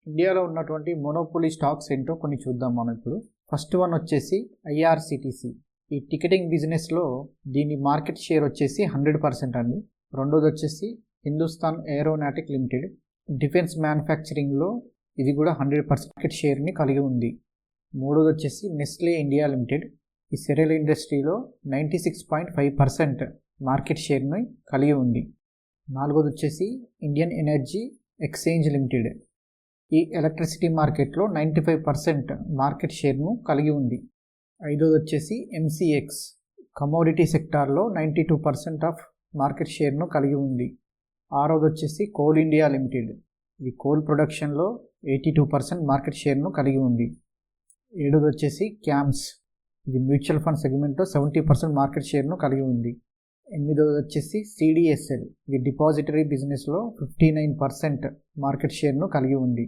ఇండియాలో ఉన్నటువంటి monopoly stocks ఏంటో కొన్ని చూద్దాం మనం ఇప్పుడు. ఫస్ట్ వన్ వచ్చేసి ఐఆర్సిటిసి. ఈ టికెటింగ్ బిజినెస్లో దీని మార్కెట్ షేర్ వచ్చేసి 100% అండి. రెండోది వచ్చేసి హిందుస్థాన్ ఏరోనాటిక్ లిమిటెడ్. డిఫెన్స్ మ్యానుఫ్యాక్చరింగ్లో ఇది కూడా 100% మార్కెట్ షేర్ని కలిగి ఉంది. మూడోది వచ్చేసి నెస్లే ఇండియా లిమిటెడ్. ఈ సెరియల్ ఇండస్ట్రీలో 96.5% మార్కెట్ షేర్ని కలిగి ఉంది. నాలుగోది వచ్చేసి ఇండియన్ ఎనర్జీ ఎక్స్చేంజ్ లిమిటెడ్. ఈ ఎలక్ట్రిసిటీ మార్కెట్లో 95% మార్కెట్ షేర్ను కలిగి ఉంది. ఐదోది వచ్చేసి ఎంసీఎక్స్. కమోడిటీ సెక్టార్లో 92% ఆఫ్ మార్కెట్ షేర్ను కలిగి ఉంది. ఆరోది వచ్చేసి కోల్ ఇండియా లిమిటెడ్. ఇది కోల్ ప్రొడక్షన్లో 82% మార్కెట్ షేర్ను కలిగి ఉంది. ఏడోది వచ్చేసి క్యామ్స్. ఇది మ్యూచువల్ ఫండ్ సెగ్మెంట్లో 70% మార్కెట్ షేర్ను కలిగి ఉంది. ఎనిమిదోది వచ్చేసి సిడిఎస్ఎల్. ఇది డిపాజిటరీ బిజినెస్లో 59% మార్కెట్ షేర్ను కలిగి ఉంది.